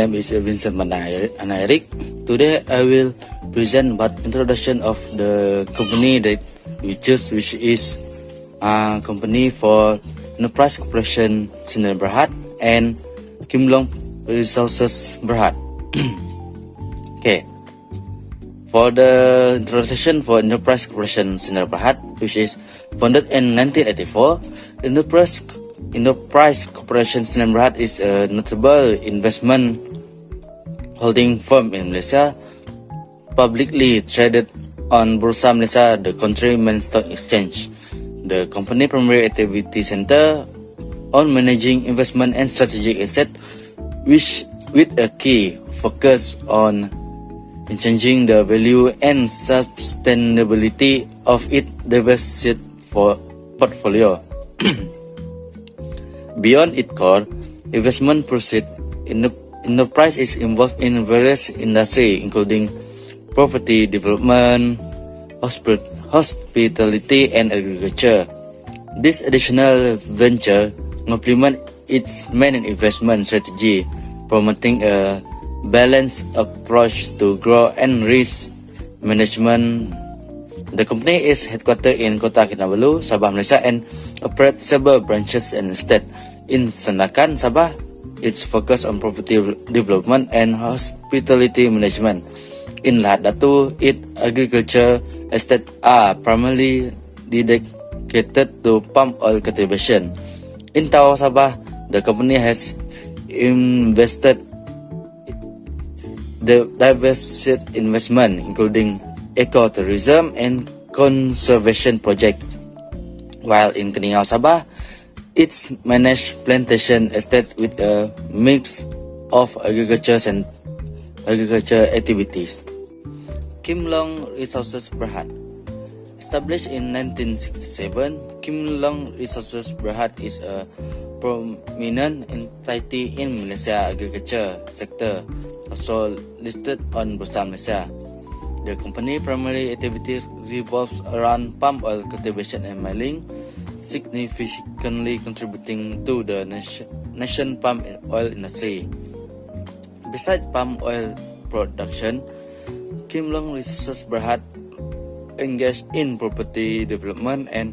name is Vincent Manairik. Today I will present about introduction of the company that we choose, which is a company for Enterprise Corporation Sinar Berhad and Kimlong Resources Berhad. Okay. For the introduction for Enterprise Corporation Sinar Berhad, which is founded in 1984, Enterprise Corporation Sinar Berhad is a notable investment holding firm in Malaysia, publicly traded on Bursa Malaysia, the country main stock exchange. The company primary activity center on managing investment and strategic asset, which with a key focus on changing the value and sustainability of its diversified portfolio. Beyond its core investment pursuit, Enterprise is involved in various industries including property development, hospitality, and agriculture. This additional venture complements its main investment strategy, promoting a balanced approach to growth and risk management. The company is headquartered in Kota Kinabalu, Sabah, Malaysia, and operates several branches and estates in Sandakan, Sabah. Its focus on property development and hospitality management. In Lahad Datu, its agriculture estates are primarily dedicated to palm oil cultivation. In Tawau, Sabah, the company has invested the diversified investment including ecotourism and conservation project. While in Keningau, Sabah, it's managed plantation estate with a mix of agriculture activities. Kimlong Resources Berhad. Established in 1967, Kimlong Resources Berhad is a prominent entity in Malaysia agriculture sector, also listed on Bursa Malaysia. The company primary activity revolves around palm oil cultivation and milling, significantly contributing to the nation palm oil industry. Besides palm oil production, Kimlong Resources Berhad engaged in property development and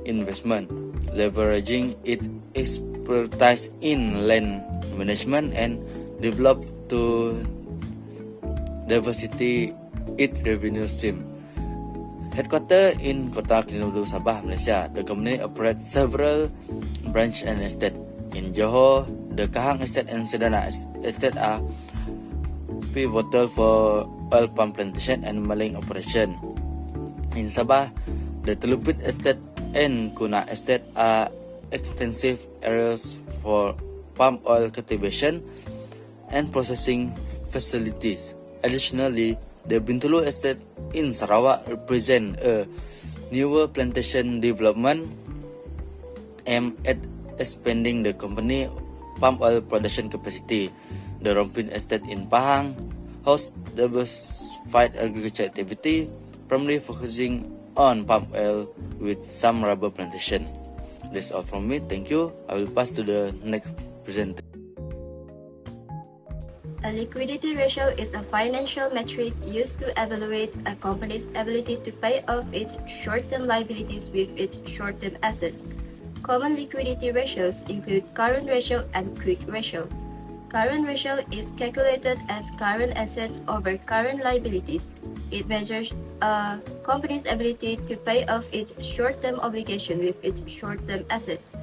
investment, leveraging its expertise in land management and develop to diversity its revenue stream. Headquartered in Kota Kinabalu, Sabah, Malaysia, the company operates several branch and estate. In Johor, the Kahang Estate and Sedana Estate are pivotal for oil palm plantation and milling operation. In Sabah, the Telupit Estate and Kuna Estate are extensive areas for palm oil cultivation and processing facilities. Additionally, the Bintulu Estate in Sarawak represent a newer plantation development aimed at expanding the company palm oil production capacity. The Rompin Estate in Pahang hosts diversified agriculture activity, primarily focusing on palm oil with some rubber plantation. That's all from me. Thank you. I will pass to the next presenter. A liquidity ratio is a financial metric used to evaluate a company's ability to pay off its short-term liabilities with its short-term assets. Common liquidity ratios include current ratio and quick ratio. Current ratio is calculated as current assets over current liabilities. It measures a company's ability to pay off its short-term obligation with its short-term assets.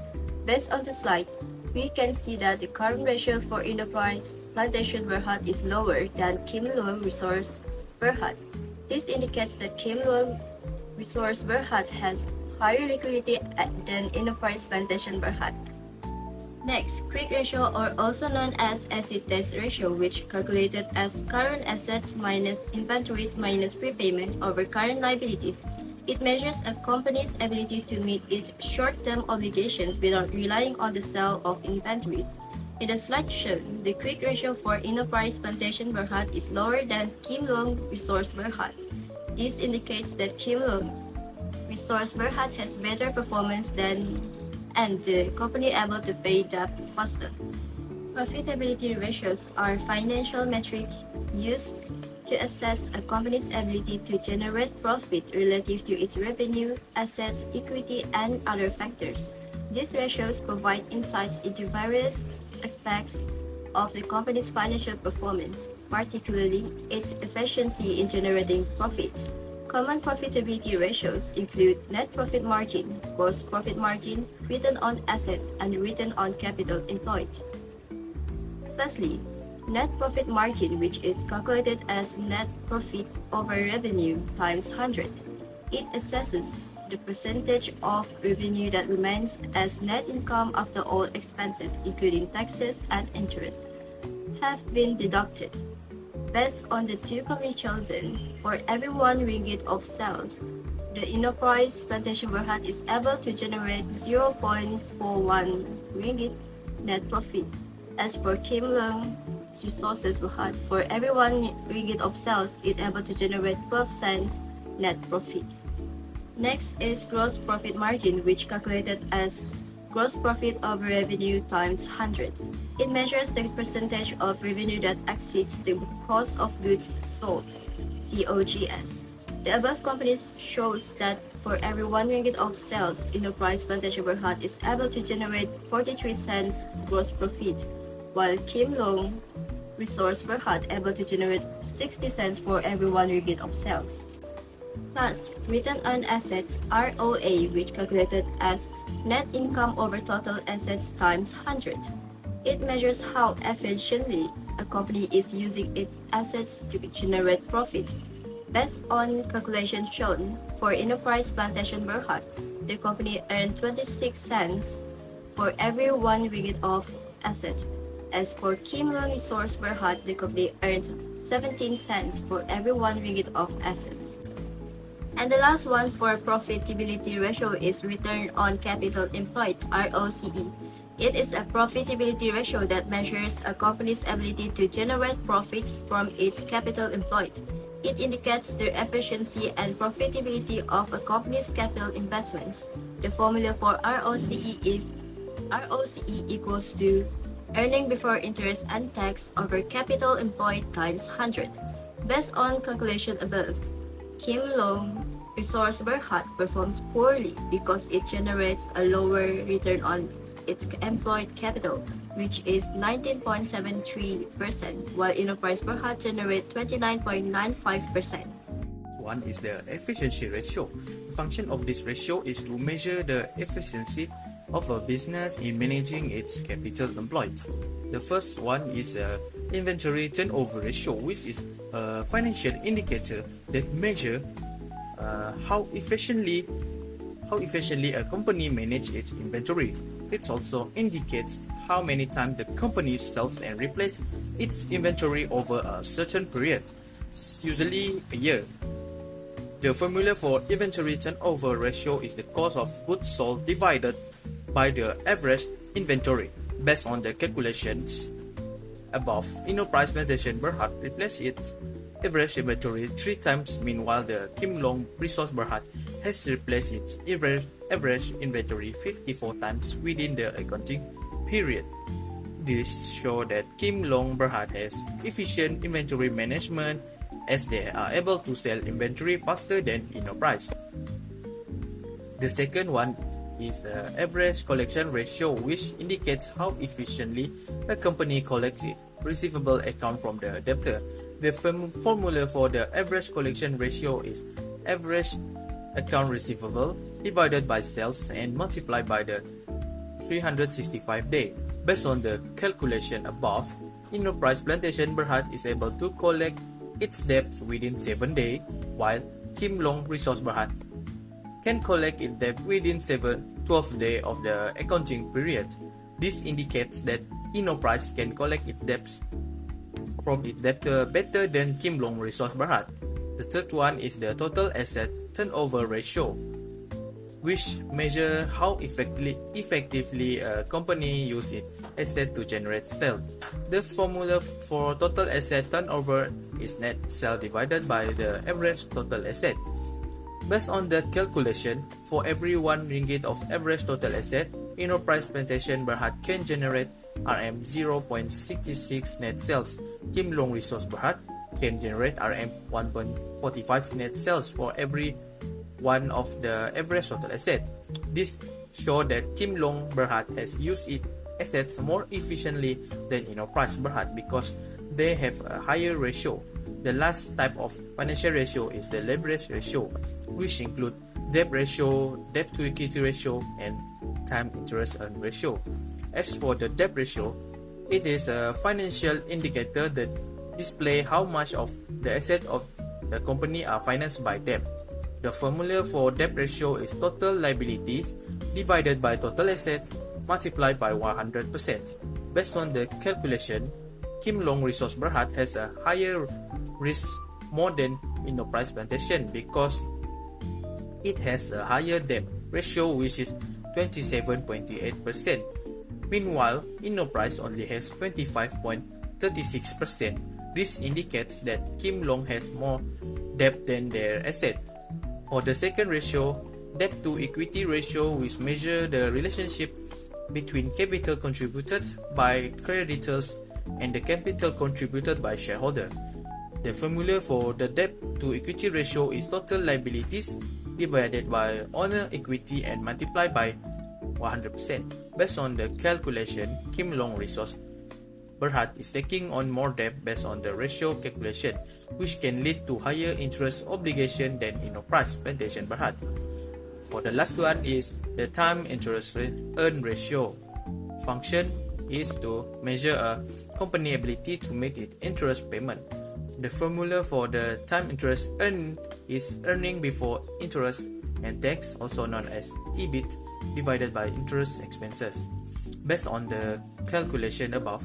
Based on the slide, we can see that the current ratio for Enterprise Plantation Berhad is lower than Kimlong Resource Berhad. This indicates that Kimlong Resource Berhad has higher liquidity than Enterprise Plantation Berhad. Next, quick ratio, or also known as acid test ratio, which calculated as current assets minus inventories minus prepayment over current liabilities. It measures a company's ability to meet its short-term obligations without relying on the sale of inventories. In the slide shown, the quick ratio for Enterprise Plantation Berhad is lower than Kimlong Resource Berhad. This indicates that Kimlong Resource Berhad has better performance than and the company able to pay debt faster. Profitability ratios are financial metrics used to assess a company's ability to generate profit relative to its revenue, assets, equity, and other factors. These ratios provide insights into various aspects of the company's financial performance, particularly its efficiency in generating profits. Common profitability ratios include net profit margin, gross profit margin, return on asset, and return on capital employed. Firstly, net profit margin, which is calculated as net profit over revenue times 100. It assesses the percentage of revenue that remains as net income after all expenses, including taxes and interest, have been deducted. Based on the two companies chosen, for every 1 ringgit of sales, the enterprise plantation berhad is able to generate 0.41 ringgit net profit. As for Kim Leung Resources Berhad, for every 1 ringgit of sales, it able to generate 12 cents net profit. Next is gross profit margin, which calculated as gross profit over revenue times 100. It measures the percentage of revenue that exceeds the cost of goods sold, COGS. The above companies shows that for every 1 ringgit of sales, enterprise plantation berhad is able to generate 43 cents gross profit, while Kim Leung Resource Berhad able to generate 60 cents for every 1 ringgit of sales. Last, return on assets, ROA, which calculated as net income over total assets times 100. It measures how efficiently a company is using its assets to generate profit. Based on calculations shown, for Enterprise Plantation Berhad, the company earned 26 cents for every 1 ringgit of asset. As for Kim Leung Resource Berhad, the company earned 17 cents for every 1 ringgit of assets. And the last one for profitability ratio is return on capital employed, ROCE. It is a profitability ratio that measures a company's ability to generate profits from its capital employed. It indicates the efficiency and profitability of a company's capital investments. The formula for ROCE is ROCE equals to earning before interest and tax over capital employed times 100. Based on calculation above, Kim Leung Resource Berhad performs poorly because it generates a lower return on its employed capital, which is 19.73%, while Enterprise Berhad generates 29.95%. One is the efficiency ratio. The function of this ratio is to measure the efficiency of a business in managing its capital employed. The first one is the inventory turnover ratio, which is a financial indicator that measures how efficiently a company manages its inventory. It also indicates how many times the company sells and replaces its inventory over a certain period, usually a year. The formula for inventory turnover ratio is the cost of goods sold divided by the average inventory. Based on the calculations above, Enterprise Plantation Berhad replaced its average inventory 3 times, meanwhile the Kim Leung Resource Berhad has replaced its average inventory 54 times within the accounting period. This shows that Kim Leung Berhad has efficient inventory management as they are able to sell inventory faster than Enterprise. The second one is the average collection ratio, which indicates how efficiently a company collects its receivable account from the debtor. The formula for the average collection ratio is average account receivable divided by sales and multiplied by the 365 days. Based on the calculation above, Enterprise Plantation Berhad is able to collect its debt within 7 days, while Kim Leung Resource Berhad can collect its debt within 12 days of the accounting period. This indicates that Enterprise can collect its debts from its debtor better than Kim Leung Resource Berhad. The third one is the total asset turnover ratio, which measures how effectively a company uses its asset to generate sales. The formula for total asset turnover is net sales divided by the average total asset. Based on the calculation, for every 1 ringgit of average total asset, Enterprise Plantation Berhad can generate RM 0.66 net sales, Kim Long Resource Berhad can generate RM 1.45 net sales for every one of the average total asset. This shows that Kim Long Berhad has used its assets more efficiently than Enterprise Berhad because they have a higher ratio. The last type of financial ratio is the leverage ratio, which include debt ratio, debt to equity ratio, and time interest earned ratio. As for the debt ratio, it is a financial indicator that displays how much of the asset of the company are financed by debt. The formula for debt ratio is total liabilities divided by total asset multiplied by 100%. Based on the calculation, Kim Long Resource Berhad has a higher risk more than Enterprise Plantation because it has a higher debt ratio, which is 27.8%. Meanwhile, Enterprise only has 25.36%. This indicates that Kim Long has more debt than their asset. For the second ratio, debt to equity ratio, which measure the relationship between capital contributed by creditors and the capital contributed by shareholder. The formula for the debt to equity ratio is total liabilities divided by owner equity and multiplied by 100%. Based on the calculation, Kim Long Resource Berhad is taking on more debt based on the ratio calculation, which can lead to higher interest obligation than Enterprise Plantation Berhad. For the last one is the time interest earned ratio. Function is to measure a company ability to make its interest payment. The formula for the time interest earned is earning before interest and tax, also known as EBIT, divided by interest expenses. Based on the calculation above,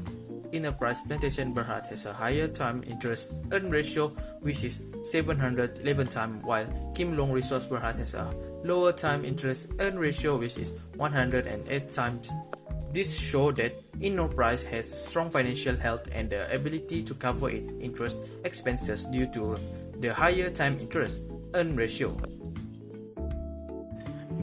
Enterprise Plantation Berhad has a higher time interest earned ratio, which is 711 times, while Kim Long Resource Berhad has a lower time interest earned ratio, which is 108 times. This shows that Enterprise has strong financial health and the ability to cover its interest expenses due to the higher time interest earned ratio.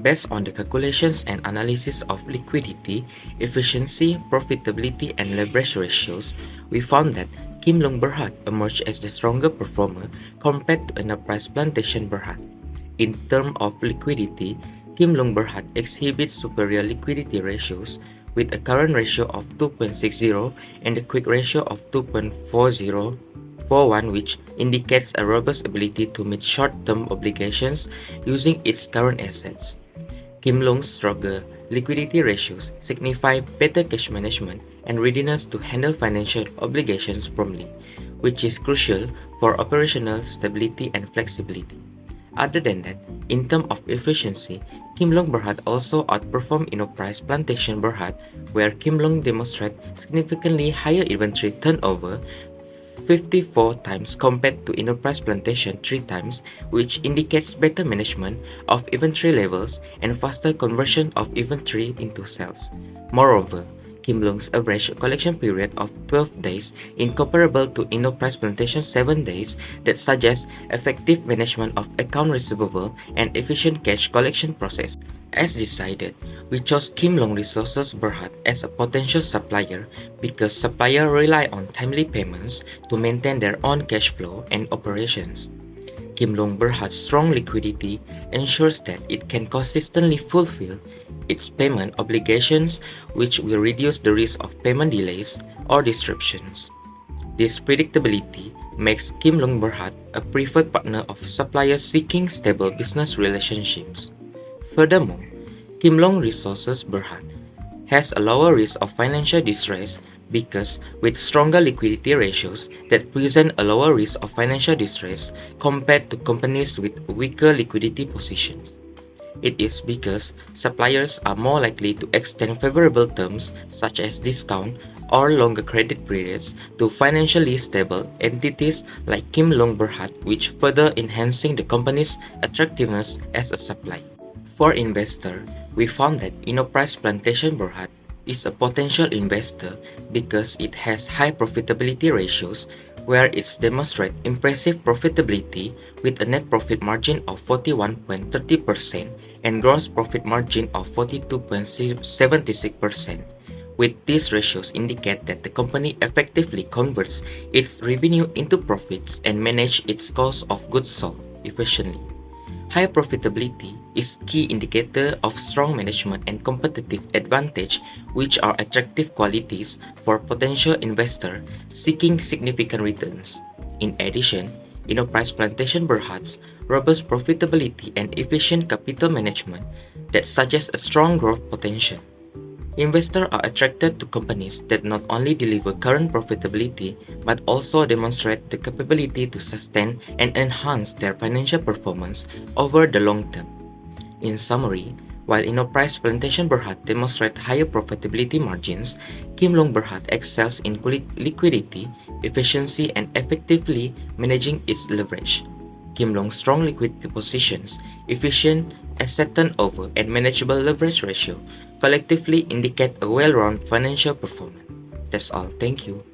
Based on the calculations and analysis of liquidity, efficiency, profitability, and leverage ratios, we found that Kim Long Berhad emerged as the stronger performer compared to Enterprise Plantation Berhad. In terms of liquidity, Kim Long Berhad exhibits superior liquidity ratios with a current ratio of 2.60 and a quick ratio of 2.4041, which indicates a robust ability to meet short-term obligations using its current assets. Kim Long's stronger liquidity ratios signify better cash management and readiness to handle financial obligations promptly, which is crucial for operational stability and flexibility. Other than that, in terms of efficiency, Kim Long Berhad also outperformed Enterprise Plantation Berhad, where Kim Long demonstrated significantly higher inventory turnover, 54 times compared to Enterprise Plantation 3 times, which indicates better management of inventory levels and faster conversion of inventory into sales. Moreover, Kim Long's average collection period of 12 days incomparable to Enterprise Plantation 7 days that suggests effective management of account receivable and efficient cash collection process. As decided, we chose Kim Long Resources Berhad as a potential supplier because suppliers rely on timely payments to maintain their own cash flow and operations. Kim Long Berhad's strong liquidity ensures that it can consistently fulfill its payment obligations, which will reduce the risk of payment delays or disruptions. This predictability makes Kim Long Berhad a preferred partner of suppliers seeking stable business relationships. Furthermore, Kim Long Resources Berhad has a lower risk of financial distress because with stronger liquidity ratios that present a lower risk of financial distress compared to companies with weaker liquidity positions. It is because suppliers are more likely to extend favorable terms such as discount or longer credit periods to financially stable entities like Kim Long Berhad, which further enhancing the company's attractiveness as a supplier. For investors, we found that Enterprise Plantation Berhad is a potential investor because it has high profitability ratios where it demonstrates impressive profitability with a net profit margin of 41.30% and gross profit margin of 42.76%, with these ratios indicate that the company effectively converts its revenue into profits and manage its cost of goods sold efficiently. High profitability is key indicator of strong management and competitive advantage, which are attractive qualities for potential investor seeking significant returns. In addition, enterprise plantation Berhad's robust profitability and efficient capital management that suggests a strong growth potential. Investors are attracted to companies that not only deliver current profitability but also demonstrate the capability to sustain and enhance their financial performance over the long term. In summary, while Enterprise Plantation Berhad demonstrate higher profitability margins, Kim Long Berhad excels in liquidity, efficiency, and effectively managing its leverage. Kim Long's strong liquidity positions, efficient asset turnover, and manageable leverage ratio collectively indicate a well-rounded financial performance. That's all. Thank you.